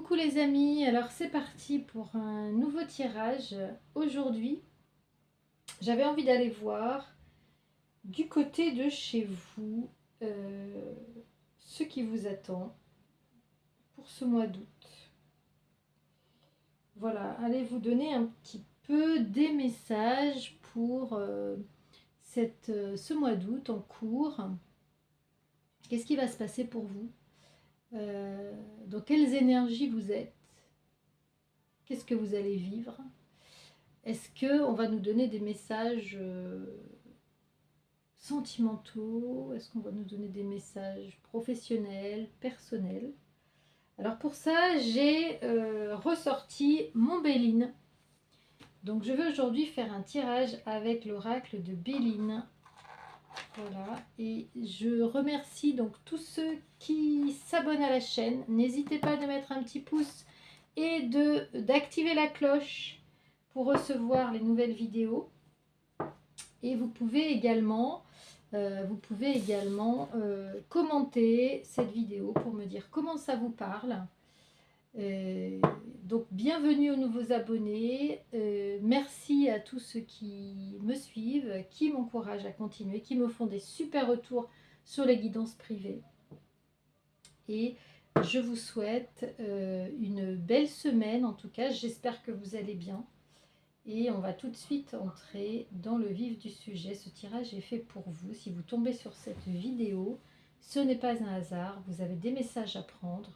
Coucou les amis, alors c'est parti pour un nouveau tirage. Aujourd'hui, j'avais envie d'aller voir du côté de chez vous euh, ce qui vous attend pour ce mois d'août. Voilà, allez vous donner un petit peu des messages pour ce mois d'août en cours. Qu'est-ce qui va se passer pour vous? Dans quelles énergies vous êtes? Qu'est-ce que vous allez vivre? Est-ce qu'on va nous donner des messages sentimentaux? Est-ce qu'on va nous donner des messages professionnels, personnels? Alors pour ça, j'ai ressorti mon Béline. Donc je vais aujourd'hui faire un tirage avec l'oracle de Béline. Voilà, et je remercie donc tous ceux qui s'abonnent à la chaîne. N'hésitez pas de mettre un petit pouce et d'activer la cloche pour recevoir les nouvelles vidéos. Et vous pouvez également, commenter cette vidéo pour me dire comment ça vous parle. Donc bienvenue aux nouveaux abonnés. Merci à tous ceux qui me suivent, qui m'encouragent à continuer, qui me font des super retours sur les guidances privées. Et je vous souhaite une belle semaine en tout cas. J'espère que vous allez bien. Et on va tout de suite entrer dans le vif du sujet. Ce tirage est fait pour vous. Si vous tombez sur cette vidéo, ce n'est pas un hasard. Vous avez des messages à prendre.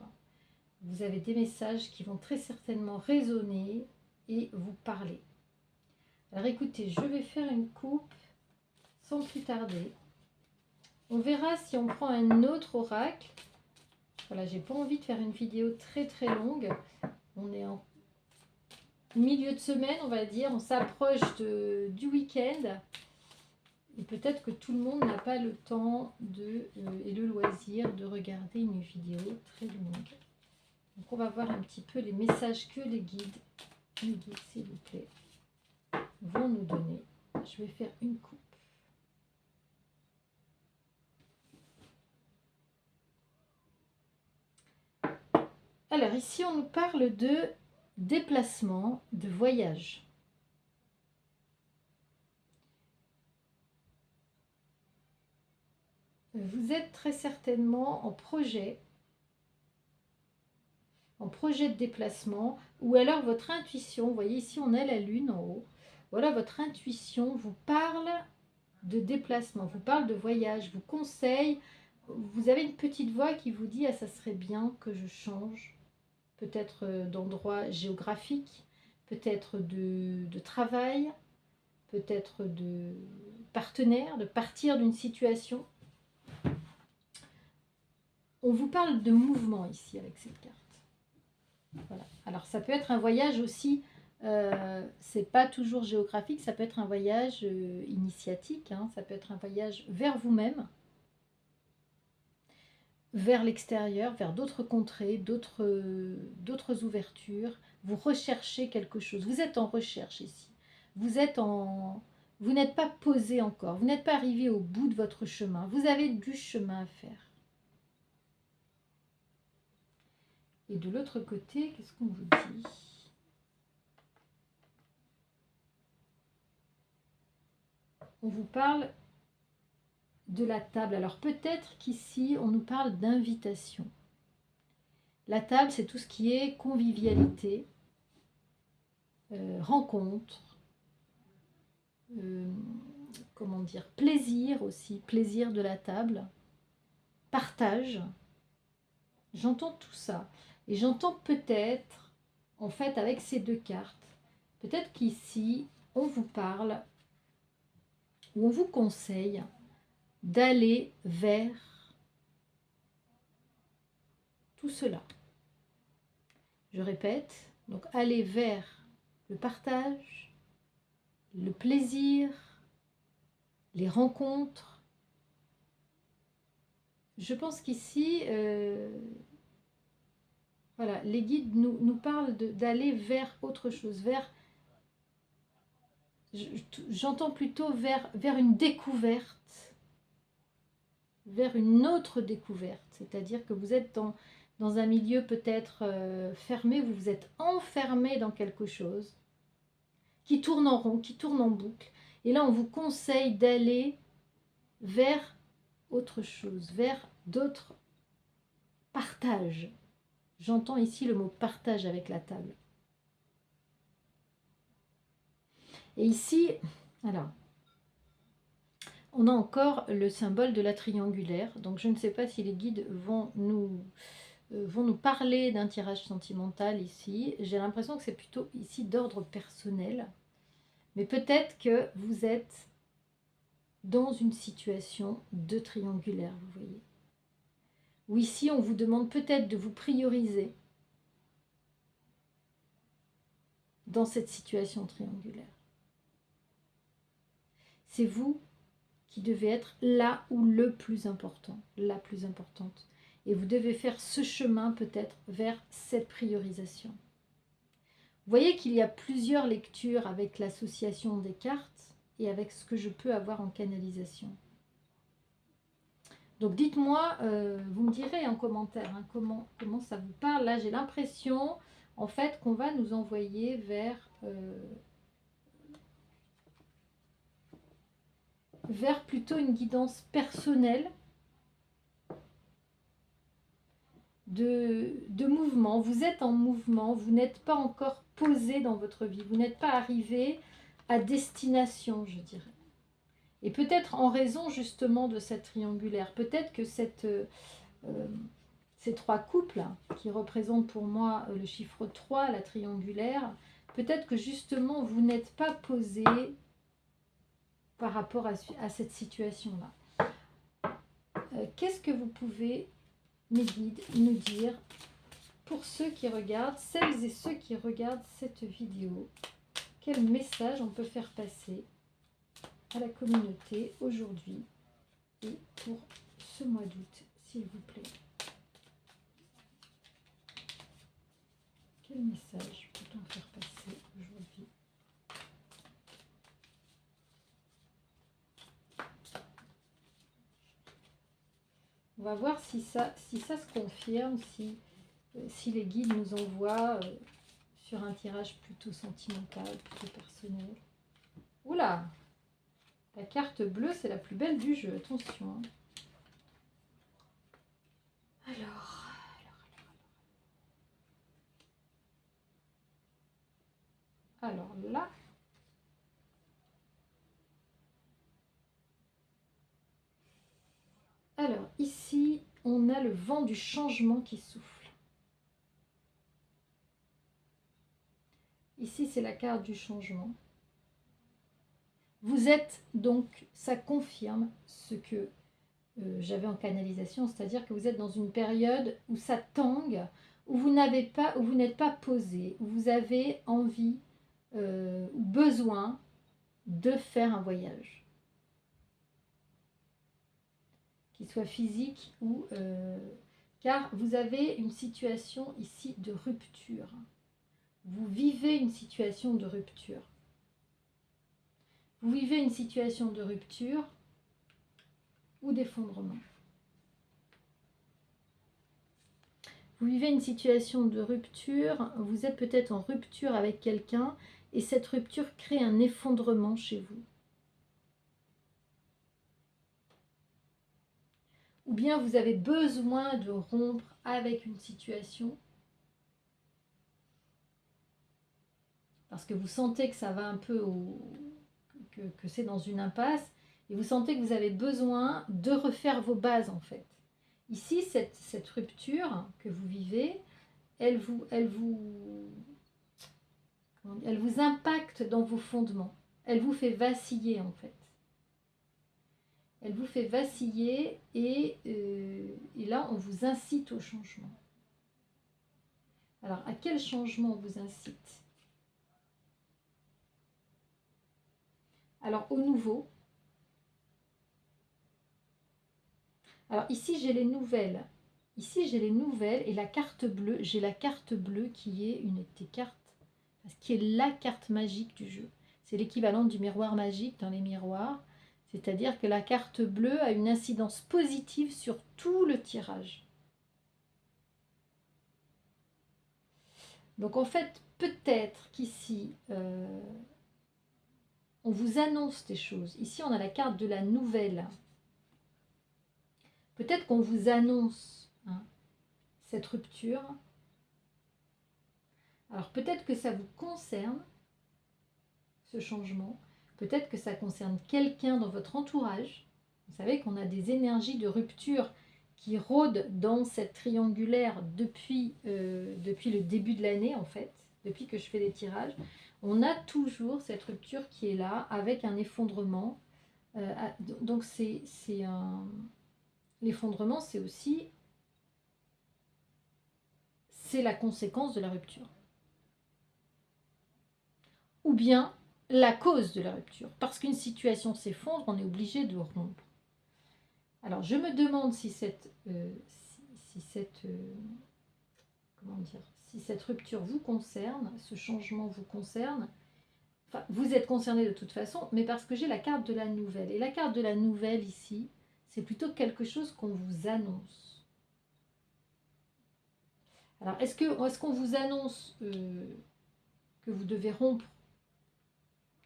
Vous avez des messages qui vont très certainement résonner et vous parler. Alors écoutez, je vais faire une coupe sans plus tarder. On verra si on prend un autre oracle. Voilà, j'ai pas envie de faire une vidéo très longue. On est en milieu de semaine, on va dire, on s'approche du week-end et peut-être que tout le monde n'a pas le temps et le loisir de regarder une vidéo très longue. Donc on va voir un petit peu les messages que les guides s'il vous plaît, vont nous donner. Je vais faire une coupe. Alors ici on nous parle de déplacement, de voyage. Vous êtes très certainement en projet de déplacement, ou alors votre intuition, vous voyez ici on a la lune en haut, voilà, votre intuition vous parle de déplacement, vous parle de voyage, vous conseille, vous avez une petite voix qui vous dit ah ça serait bien que je change, peut-être d'endroit géographique, peut-être de travail, peut-être de partenaire, de partir d'une situation. On vous parle de mouvement ici avec cette carte. Voilà. Alors ça peut être un voyage aussi, c'est pas toujours géographique, ça peut être un voyage initiatique, hein, ça peut être un voyage vers vous-même, vers l'extérieur, vers d'autres contrées, d'autres ouvertures. Vous recherchez quelque chose, vous êtes en recherche ici, vous n'êtes pas posé encore, vous n'êtes pas arrivé au bout de votre chemin, vous avez du chemin à faire. Et de l'autre côté, qu'est-ce qu'on vous dit? On vous parle de la table. Alors peut-être qu'ici, on nous parle d'invitation. La table, c'est tout ce qui est convivialité, rencontre, comment dire, plaisir aussi, plaisir de la table, partage. J'entends tout ça. Et j'entends peut-être, en fait, avec ces deux cartes, peut-être qu'ici, on vous parle ou on vous conseille d'aller vers tout cela. Je répète, donc aller vers le partage, le plaisir, les rencontres. Je pense qu'ici, voilà, les guides nous parlent d'aller vers autre chose, j'entends plutôt vers une découverte, vers une autre découverte, c'est-à-dire que vous êtes dans un milieu peut-être fermé, vous vous êtes enfermé dans quelque chose qui tourne en rond, qui tourne en boucle. Et là, on vous conseille d'aller vers autre chose, vers d'autres partages. J'entends ici le mot partage avec la table. Et ici, alors, on a encore le symbole de la triangulaire. Donc, je ne sais pas si les guides vont nous parler d'un tirage sentimental ici. J'ai l'impression que c'est plutôt ici d'ordre personnel. Mais peut-être que vous êtes dans une situation de triangulaire, vous voyez. Ou ici, on vous demande peut-être de vous prioriser dans cette situation triangulaire. C'est vous qui devez être là où le plus important, la plus importante. Et vous devez faire ce chemin peut-être vers cette priorisation. Vous voyez qu'il y a plusieurs lectures avec l'association des cartes et avec ce que je peux avoir en canalisation. Donc dites-moi, vous me direz en commentaire hein, comment ça vous parle. Là, j'ai l'impression en fait qu'on va nous envoyer vers plutôt une guidance personnelle de mouvement. Vous êtes en mouvement, vous n'êtes pas encore posé dans votre vie, vous n'êtes pas arrivé à destination, je dirais. Et peut-être en raison justement de cette triangulaire, peut-être que ces trois couples qui représentent pour moi le chiffre 3, la triangulaire, peut-être que justement vous n'êtes pas posé par rapport à cette situation-là. Qu'est-ce que vous pouvez, mes guides, nous dire pour ceux qui regardent, celles et ceux qui regardent cette vidéo? Quel message on peut faire passer à la communauté aujourd'hui et pour ce mois d'août, s'il vous plaît? Quel message peut-on faire passer aujourd'hui? On va voir si ça se confirme, si les guides nous envoient sur un tirage plutôt sentimental, plutôt personnel. Oula! La carte bleue, c'est la plus belle du jeu, attention. Hein. Alors là... Alors, ici, on a le vent du changement qui souffle. Ici, c'est la carte du changement. Vous êtes donc, ça confirme ce que j'avais en canalisation, c'est-à-dire que vous êtes dans une période où ça tangue, où vous n'êtes pas posé, où vous avez envie ou besoin de faire un voyage. Qu'il soit physique ou... car vous avez une situation ici de rupture. Vous vivez une situation de rupture. Vous vivez une situation de rupture ou d'effondrement. Vous vivez une situation de rupture, vous êtes peut-être en rupture avec quelqu'un et cette rupture crée un effondrement chez vous. Ou bien vous avez besoin de rompre avec une situation parce que vous sentez que ça va un peu que c'est dans une impasse et vous sentez que vous avez besoin de refaire vos bases en fait. Ici, cette rupture que vous vivez, elle vous impacte dans vos fondements. Elle vous fait vaciller en fait. Elle vous fait vaciller et là, on vous incite au changement. Alors, à quel changement on vous incite? Alors, au nouveau. Alors, ici, j'ai les nouvelles. Ici, j'ai les nouvelles et la carte bleue. J'ai la carte bleue qui est une des cartes, qui est la carte magique du jeu. C'est l'équivalent du miroir magique dans les miroirs. C'est-à-dire que la carte bleue a une incidence positive sur tout le tirage. Donc en fait, peut-être qu'ici, on vous annonce des choses. Ici, on a la carte de la nouvelle. Peut-être qu'on vous annonce cette rupture. Alors peut-être que ça vous concerne, ce changement. Peut-être que ça concerne quelqu'un dans votre entourage. Vous savez qu'on a des énergies de rupture qui rôdent dans cette triangulaire depuis le début de l'année, en fait, depuis que je fais des tirages. On a toujours cette rupture qui est là, avec un effondrement. Donc l'effondrement, c'est aussi la conséquence de la rupture. Ou bien la cause de la rupture. Parce qu'une situation s'effondre, on est obligé de rompre. Alors, je me demande si cette rupture vous concerne, ce changement vous concerne. Enfin, vous êtes concerné de toute façon, mais parce que j'ai la carte de la nouvelle. Et la carte de la nouvelle ici, c'est plutôt quelque chose qu'on vous annonce. Alors, est-ce qu'on vous annonce que vous devez rompre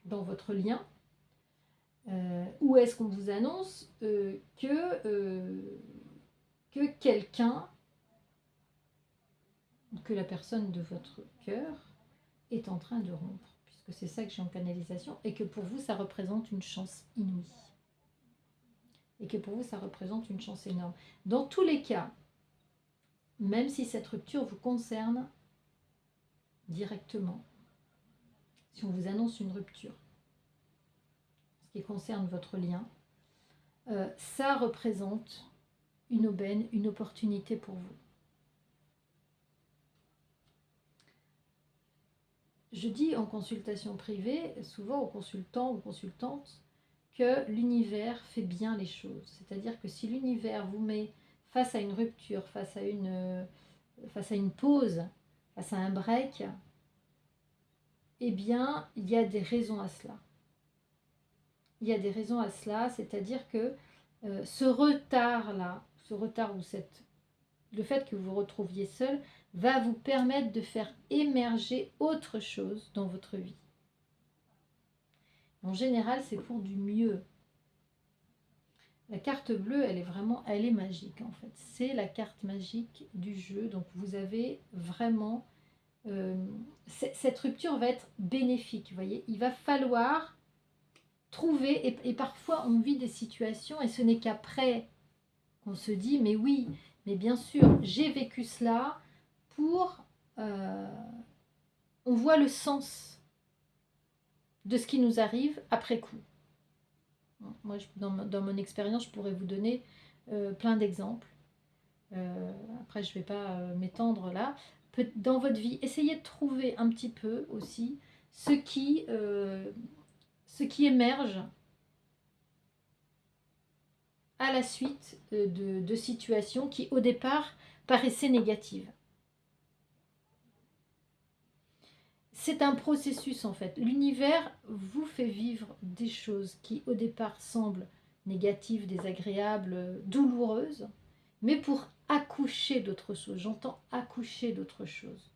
dans votre lien, ou est-ce qu'on vous annonce que quelqu'un, que la personne de votre cœur est en train de rompre, puisque c'est ça que j'ai en canalisation, et que pour vous ça représente une chance inouïe, et que pour vous ça représente une chance énorme. Dans tous les cas, même si cette rupture vous concerne directement, si on vous annonce une rupture, ce qui concerne votre lien, ça représente une aubaine, une opportunité pour vous. Je dis en consultation privée, souvent aux consultants ou consultantes, que l'univers fait bien les choses. C'est-à-dire que si l'univers vous met face à une rupture, face à une pause, face à un break, eh bien, il y a des raisons à cela. Il y a des raisons à cela, c'est-à-dire que ce retard-là, ou le fait que vous vous retrouviez seul, va vous permettre de faire émerger autre chose dans votre vie. En général, c'est pour du mieux. La carte bleue, elle est magique en fait. C'est la carte magique du jeu. Donc vous avez vraiment... cette rupture va être bénéfique, vous voyez. Il va falloir trouver, et parfois on vit des situations et ce n'est qu'après qu'on se dit, mais oui, mais bien sûr, j'ai vécu cela pour... on voit le sens de ce qui nous arrive après coup. Moi, dans mon expérience, je pourrais vous donner plein d'exemples. Après, je ne vais pas m'étendre là. Dans votre vie, essayez de trouver un petit peu aussi ce qui émerge à la suite de situations qui, au départ, paraissaient négatives. C'est un processus en fait. L'univers vous fait vivre des choses qui au départ semblent négatives, désagréables, douloureuses, mais pour accoucher d'autre chose. J'entends accoucher d'autre chose.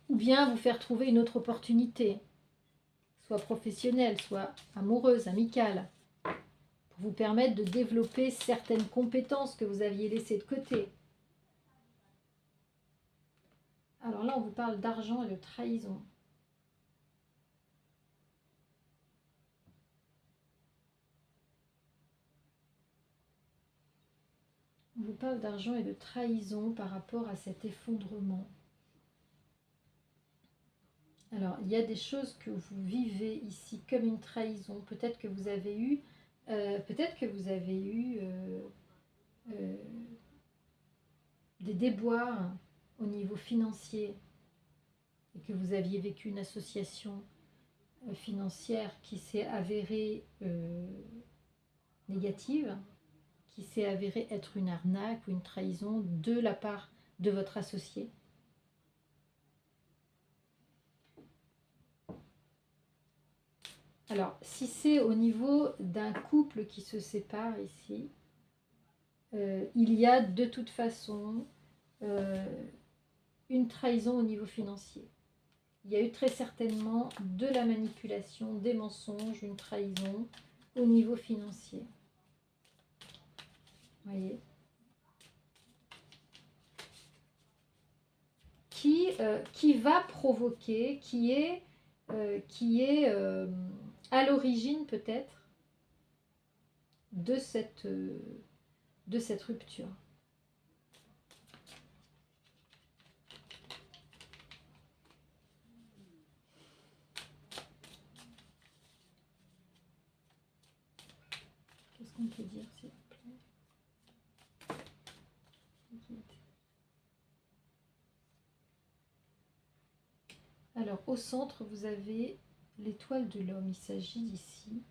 Ou bien vous faire trouver une autre opportunité, soit professionnelle, soit amoureuse, amicale, pour vous permettre de développer certaines compétences que vous aviez laissées de côté. Alors là, on vous parle d'argent et de trahison. On vous parle d'argent et de trahison par rapport à cet effondrement. Alors, il y a des choses que vous vivez ici comme une trahison. Peut-être que vous avez eu, des déboires au niveau financier et que vous aviez vécu une association financière qui s'est avérée négative, qui s'est avérée être une arnaque ou une trahison de la part de votre associé. Alors, si c'est au niveau d'un couple qui se sépare ici, il y a de toute façon une trahison au niveau financier. Il y a eu très certainement de la manipulation, des mensonges, une trahison au niveau financier. Vous voyez ? Qui va provoquer, qui est à l'origine peut-être de cette rupture. Qu'est-ce qu'on peut dire, s'il vous plaît? Alors, au centre, vous avez l'étoile de l'homme. Il s'agit ici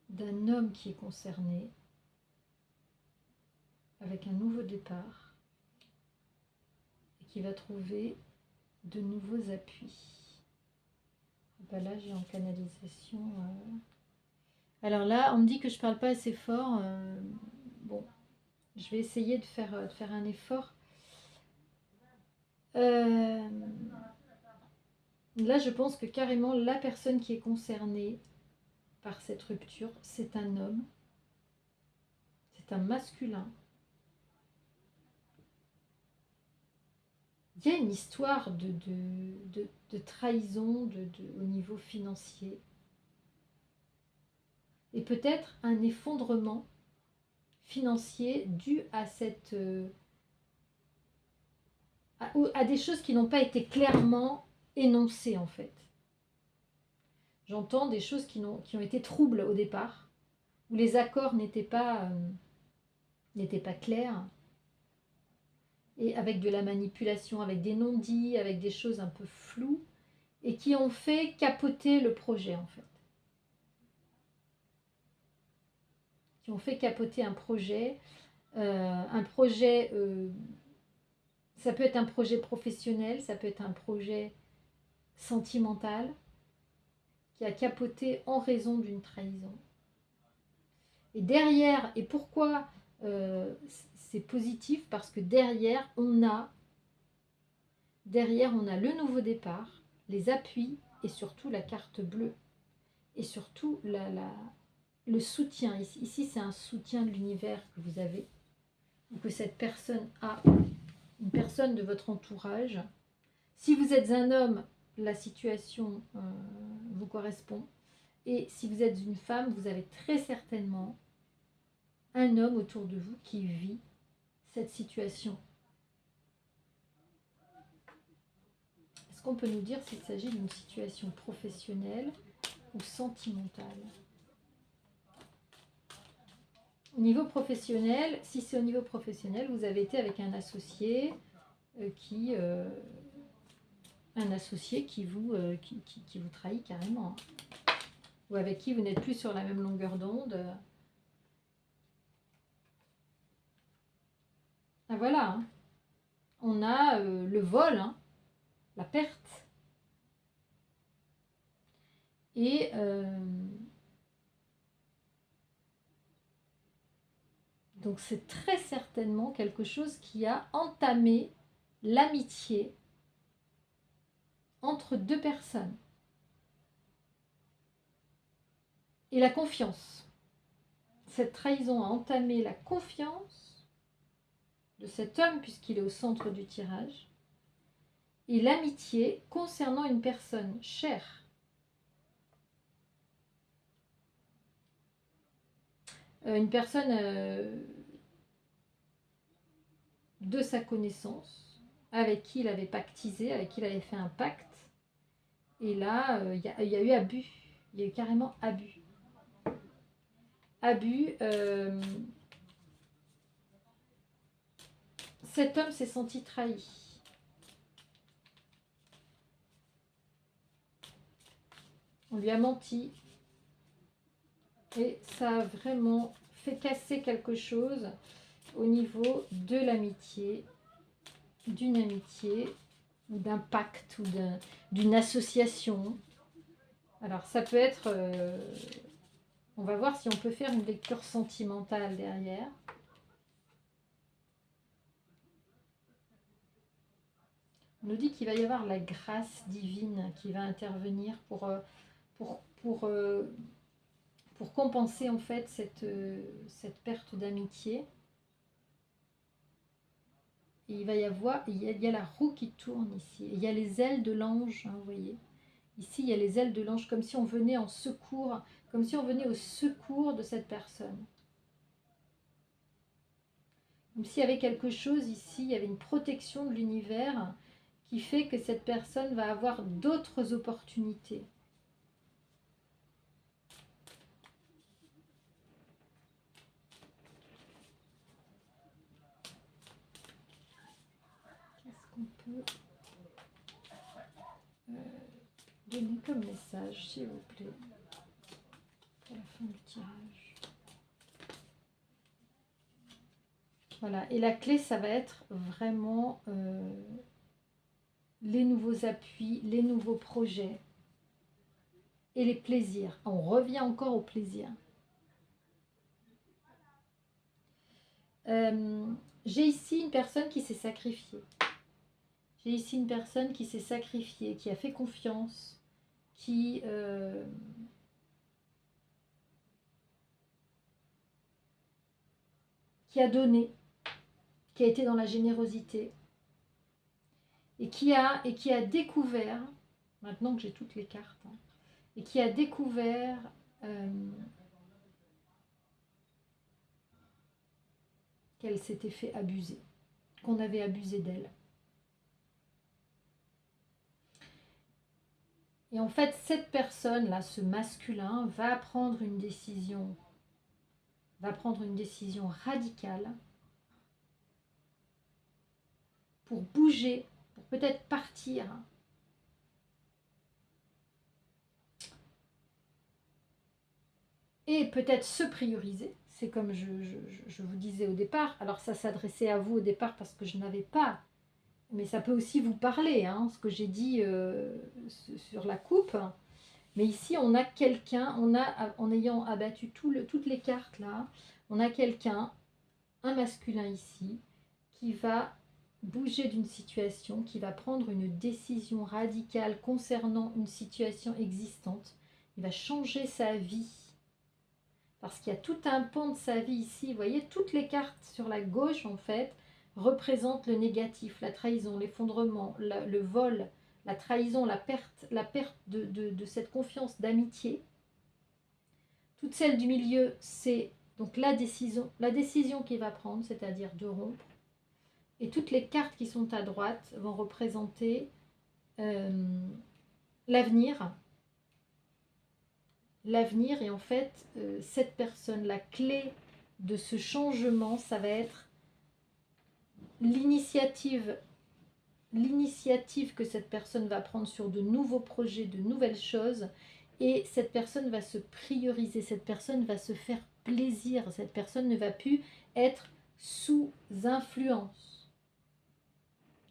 d'un homme qui est concerné avec un nouveau départ et qui va trouver de nouveaux appuis. Ben là, j'ai en canalisation. Alors là, on me dit que je parle pas assez fort. Bon, je vais essayer de faire un effort. Là, je pense que carrément la personne qui est concernée par cette rupture, c'est un homme, c'est un masculin. Il y a une histoire de trahison au niveau financier et peut-être un effondrement financier dû à à des choses qui n'ont pas été clairement énoncées en fait. J'entends des choses qui ont été troubles au départ, où les accords n'étaient pas clairs, et avec de la manipulation, avec des non-dits, avec des choses un peu floues, et qui ont fait capoter le projet en fait. Qui ont fait capoter un projet, ça peut être un projet professionnel, ça peut être un projet sentimental, qui a capoté en raison d'une trahison. Et derrière, et pourquoi c'est positif? Parce que derrière, on a le nouveau départ, les appuis et surtout la carte bleue. Et surtout le soutien. Ici, c'est un soutien de l'univers que vous avez, ou que cette personne a, une personne de votre entourage. Si vous êtes un homme, la situation vous correspond. Et si vous êtes une femme, vous avez très certainement un homme autour de vous qui vit cette situation. Est-ce qu'on peut nous dire s'il s'agit d'une situation professionnelle ou sentimentale? Au niveau professionnel, si c'est au niveau professionnel, vous avez été avec un associé qui vous trahit carrément, ou avec qui vous n'êtes plus sur la même longueur d'onde. Ah voilà, hein. On a le vol, hein, la perte. Et donc c'est très certainement quelque chose qui a entamé l'amitié entre deux personnes. Et la confiance. Cette trahison a entamé la confiance de cet homme, puisqu'il est au centre du tirage, et l'amitié concernant une personne chère. Une personne de sa connaissance, avec qui il avait pactisé, avec qui il avait fait un pacte. Et là, il y a eu abus. Il y a eu carrément abus. Cet homme s'est senti trahi. On lui a menti. Et ça a vraiment fait casser quelque chose au niveau de l'amitié, d'une amitié, ou d'un pacte, ou d'une association. Alors ça peut être... on va voir si on peut faire une lecture sentimentale derrière. On nous dit qu'il va y avoir la grâce divine qui va intervenir pour, pour, euh, pour compenser en fait cette perte d'amitié. Et il va y avoir, il y a la roue qui tourne ici. Et il y a les ailes de l'ange, hein, vous voyez. Ici, il y a les ailes de l'ange, comme si on venait en secours, comme si on venait au secours de cette personne. Comme s'il y avait quelque chose ici, il y avait une protection de l'univers qui fait que cette personne va avoir d'autres opportunités. Qu'est-ce qu'on peut donner comme message, s'il vous plaît, pour la fin du tirage? Voilà, et la clé, ça va être vraiment les nouveaux appuis, les nouveaux projets et les plaisirs. On revient encore au plaisir. J'ai ici une personne qui s'est sacrifiée. J'ai ici une personne qui s'est sacrifiée, qui a fait confiance, qui a donné, qui a été dans la générosité et qui a découvert, maintenant que j'ai toutes les cartes, hein, et qui a découvert qu'elle s'était fait abuser, qu'on avait abusé d'elle. Et en fait, cette personne-là, ce masculin, va prendre une décision radicale pour bouger, pour peut-être partir. Et peut-être se prioriser. C'est comme je vous disais au départ. Alors ça s'adressait à vous au départ parce que je n'avais pas. Mais ça peut aussi vous parler, hein, ce que j'ai dit sur la coupe. Mais ici, on a quelqu'un, en ayant abattu toutes les cartes là, on a quelqu'un, un masculin ici, qui va bouger d'une situation, qui va prendre une décision radicale concernant une situation existante. Il va changer sa vie. Parce qu'il y a tout un pan de sa vie ici. Vous voyez, toutes les cartes sur la gauche, en fait, représentent le négatif, la trahison, l'effondrement, le vol, la trahison, la perte de cette confiance, d'amitié. Toutes celles du milieu, c'est donc la décision qu'il va prendre, c'est-à-dire de rompre. Et toutes les cartes qui sont à droite vont représenter l'avenir. L'avenir, et en fait, cette personne, la clé de ce changement, ça va être l'initiative que cette personne va prendre sur de nouveaux projets, de nouvelles choses, et cette personne va se prioriser, cette personne va se faire plaisir, cette personne ne va plus être sous influence.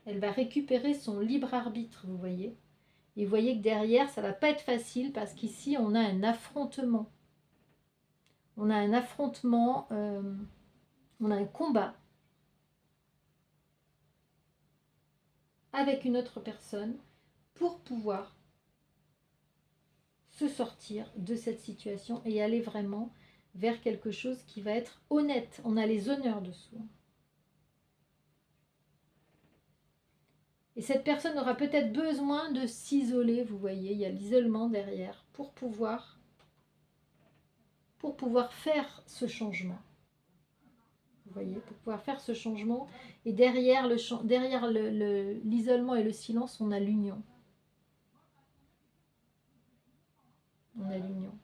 Elle va récupérer son libre arbitre, vous voyez. Et vous voyez que derrière, ça ne va pas être facile parce qu'ici, on a un affrontement. On a un affrontement, on a un combat avec une autre personne pour pouvoir se sortir de cette situation et aller vraiment vers quelque chose qui va être honnête. On a les honneurs de soi. Et cette personne aura peut-être besoin de s'isoler, vous voyez, il y a l'isolement derrière, pour pouvoir faire ce changement. Vous voyez, pour pouvoir faire ce changement. Et derrière l'isolement et le silence, on a l'union. On a l'union.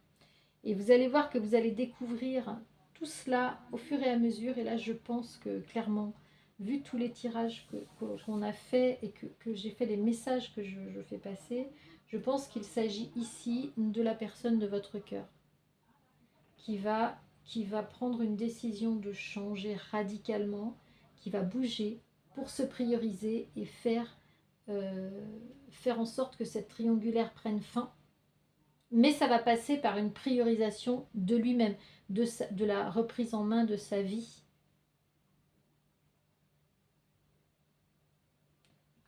Et vous allez voir que vous allez découvrir tout cela au fur et à mesure. Et là, je pense que clairement, vu tous les tirages qu'on a fait et que j'ai fait, les messages que je fais passer, je pense qu'il s'agit ici de la personne de votre cœur qui va prendre une décision de changer radicalement, qui va bouger pour se prioriser et faire en sorte que cette triangulaire prenne fin. Mais ça va passer par une priorisation de lui-même, de la reprise en main de sa vie.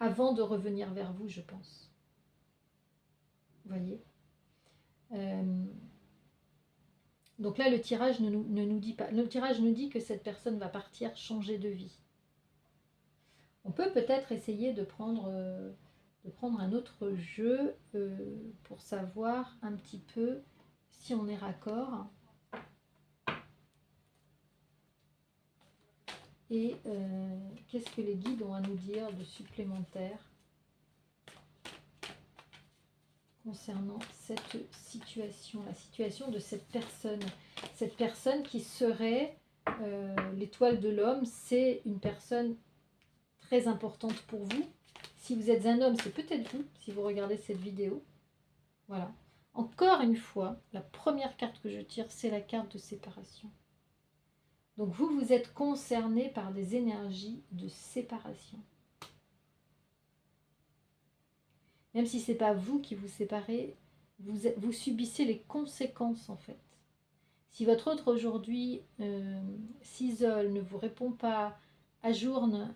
avant de revenir vers vous, je pense. Vous voyez. Donc là, le tirage ne nous dit pas. Le tirage nous dit que cette personne va partir, changer de vie. On peut peut-être essayer de prendre un autre jeu pour savoir un petit peu si on est raccord. Et qu'est-ce que les guides ont à nous dire de supplémentaire concernant cette situation, la situation de cette personne qui serait l'étoile de l'homme. C'est une personne très importante pour vous. Si vous êtes un homme, c'est peut-être vous, si vous regardez cette vidéo. Voilà. Encore une fois, la première carte que je tire, c'est la carte de séparation. Donc vous êtes concerné par des énergies de séparation. Même si ce n'est pas vous qui vous séparez, vous subissez les conséquences en fait. Si votre autre aujourd'hui s'isole, ne vous répond pas, ajourne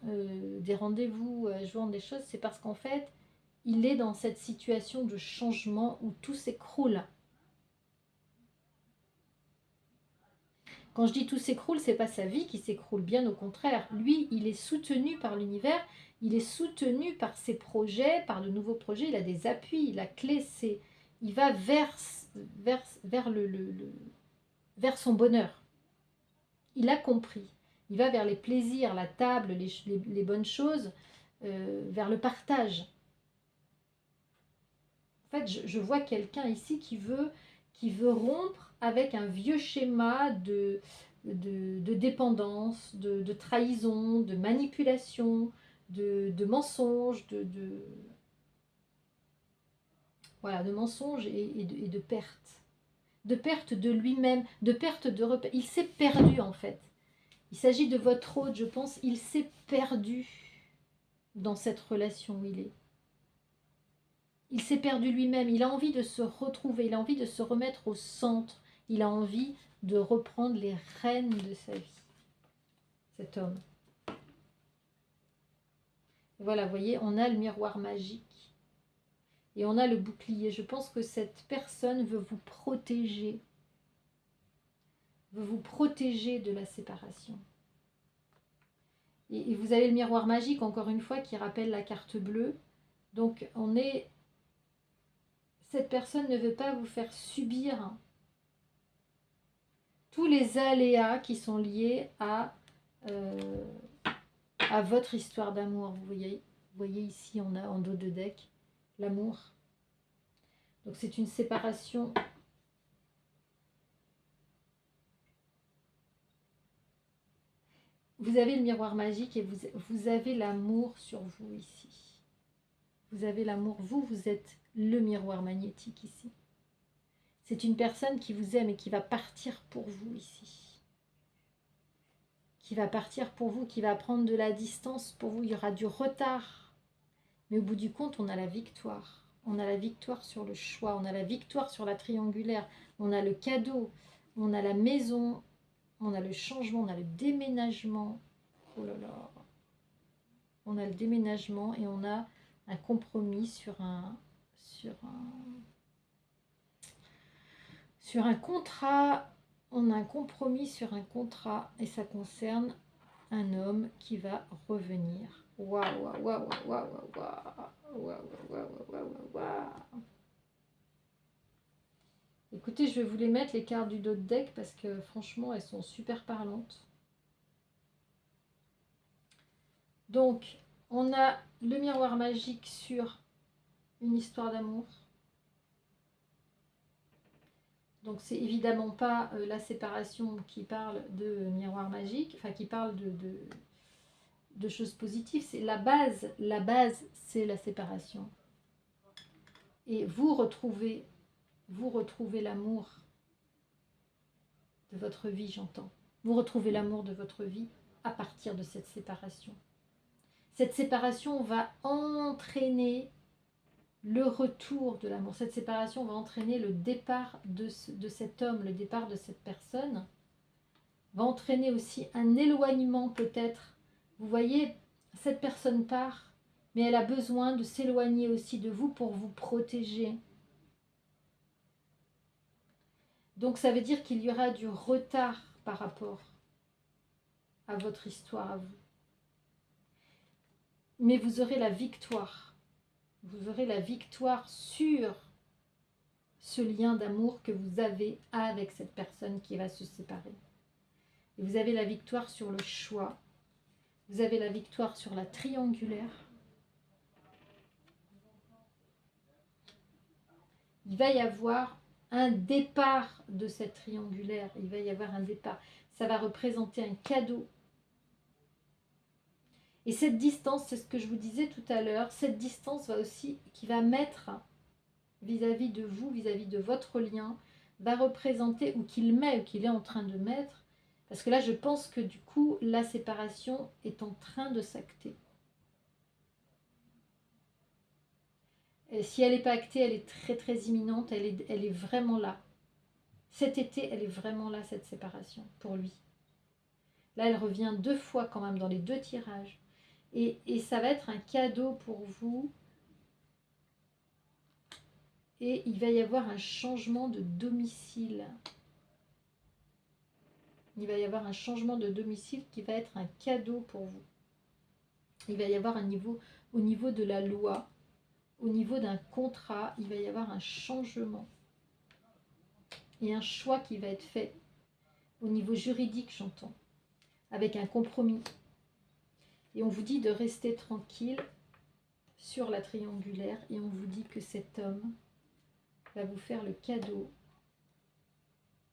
des rendez-vous, ajourne des choses, c'est parce qu'en fait, il est dans cette situation de changement où tout s'écroule. Quand je dis tout s'écroule, c'est pas sa vie qui s'écroule, bien au contraire. Lui, il est soutenu par l'univers, il est soutenu par ses projets, par de nouveaux projets, il a des appuis, la clé, c'est il va vers son bonheur. Il a compris. Il va vers les plaisirs, la table, les bonnes choses, vers le partage. En fait, je vois quelqu'un ici qui veut rompre avec un vieux schéma de dépendance, de trahison, de manipulation, de mensonge, voilà, de mensonge et de perte. De perte de lui-même, de perte de repère. Il s'est perdu en fait. Il s'agit de votre hôte, je pense. Il s'est perdu dans cette relation où il est. Il s'est perdu lui-même. Il a envie de se retrouver. Il a envie de se remettre au centre. Il a envie de reprendre les rênes de sa vie. Cet homme. Et voilà, vous voyez, on a le miroir magique. Et on a le bouclier. Je pense que cette personne veut vous protéger. Veut vous protéger de la séparation. Et vous avez le miroir magique, encore une fois, qui rappelle la carte bleue. Donc, cette personne ne veut pas vous faire subir tous les aléas qui sont liés à votre histoire d'amour. Vous voyez ici, on a en dos de deck l'amour. Donc, c'est une séparation. Vous avez le miroir magique et vous avez l'amour sur vous ici. Vous avez l'amour. Vous êtes le miroir magnétique ici. C'est une personne qui vous aime et qui va partir pour vous ici. Qui va partir pour vous, qui va prendre de la distance pour vous. Il y aura du retard. Mais au bout du compte, on a la victoire. On a la victoire sur le choix. On a la victoire sur la triangulaire. On a le cadeau. On a la maison. On a le changement. On a le déménagement. Oh là là. On a le déménagement et on a un compromis sur un contrat. On a un compromis sur un contrat et ça concerne un homme qui va revenir. Waouh, waouh, waouh, waouh, waouh, waouh, waouh, waouh. Écoutez, je vais vous les mettre, les cartes du dos de deck, parce que franchement, elles sont super parlantes. Donc, on a le miroir magique sur une histoire d'amour. Donc, c'est évidemment pas la séparation qui parle de miroir magique, enfin qui parle de choses positives. C'est la base. La base, c'est la séparation. Et vous retrouvez l'amour de votre vie, j'entends. Vous retrouvez l'amour de votre vie à partir de cette séparation. Cette séparation va entraîner le retour de l'amour. Cette séparation va entraîner le départ de cet homme, le départ de cette personne. Va entraîner aussi un éloignement peut-être. Vous voyez, cette personne part mais elle a besoin de s'éloigner aussi de vous pour vous protéger. Donc ça veut dire qu'il y aura du retard par rapport à votre histoire à vous. Mais vous aurez la victoire. Vous aurez la victoire sur ce lien d'amour que vous avez avec cette personne qui va se séparer. Et vous avez la victoire sur le choix. Vous avez la victoire sur la triangulaire. Il va y avoir un départ de cette triangulaire. Il va y avoir un départ. Ça va représenter un cadeau. Et cette distance, c'est ce que je vous disais tout à l'heure, cette distance va aussi, qui va mettre vis-à-vis de vous, vis-à-vis de votre lien, va représenter, ou qu'il met, ou qu'il est en train de mettre, parce que là, je pense que du coup, la séparation est en train de s'acter. Et si elle n'est pas actée, elle est très très imminente, elle est vraiment là. Cet été, elle est vraiment là, cette séparation, pour lui. Là, elle revient 2 fois quand même dans les 2 tirages. Et ça va être un cadeau pour vous. Et il va y avoir un changement de domicile. Il va y avoir un changement de domicile qui va être un cadeau pour vous. Il va y avoir un niveau, au niveau de la loi, au niveau d'un contrat, il va y avoir un changement. Et un choix qui va être fait au niveau juridique, j'entends, avec un compromis. Et on vous dit de rester tranquille sur la triangulaire et on vous dit que cet homme va vous faire le cadeau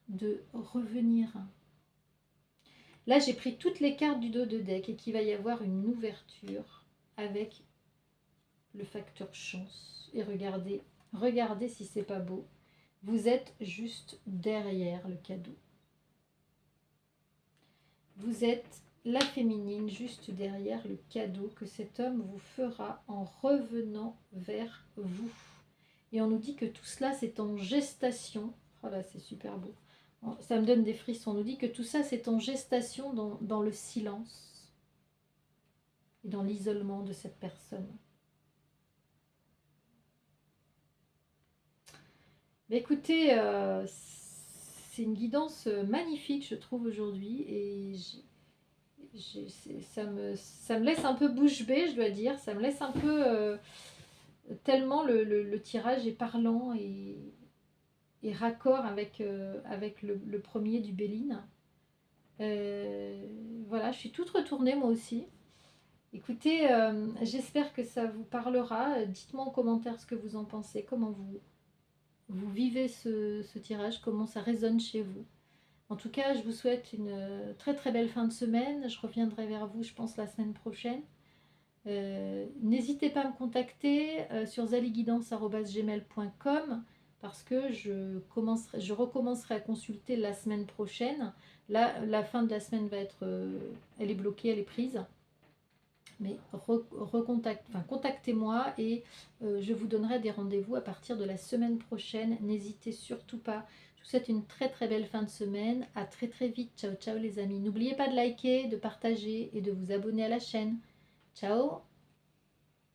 de revenir. Là, j'ai pris toutes les cartes du dos de deck et qu'il va y avoir une ouverture avec le facteur chance. Et regardez, regardez si c'est pas beau. Vous êtes juste derrière le cadeau. Vous êtes la féminine juste derrière le cadeau que cet homme vous fera en revenant vers vous. Et on nous dit que tout cela, c'est en gestation. Oh là, c'est super beau. Ça me donne des frissons. On nous dit que tout ça, c'est en gestation dans le silence et dans l'isolement de cette personne. Mais écoutez, c'est une guidance magnifique, je trouve, aujourd'hui. Et ça me laisse un peu bouche bée, je dois dire. Ça me laisse un peu... tellement le tirage est parlant et raccord avec, avec le premier du Béline. Voilà, je suis toute retournée moi aussi. Écoutez, j'espère que ça vous parlera. Dites-moi en commentaire ce que vous en pensez, comment vous vivez ce tirage, comment ça résonne chez vous. En tout cas, je vous souhaite une très très belle fin de semaine. Je reviendrai vers vous, je pense, la semaine prochaine. N'hésitez pas à me contacter sur zaliguidance@gmail.com parce que je recommencerai à consulter la semaine prochaine. Là, la fin de la semaine va être, elle est bloquée, elle est prise. Mais contactez-moi et je vous donnerai des rendez-vous à partir de la semaine prochaine. N'hésitez surtout pas. Je vous souhaite une très très belle fin de semaine. À très très vite. Ciao ciao les amis. N'oubliez pas de liker, de partager et de vous abonner à la chaîne. Ciao.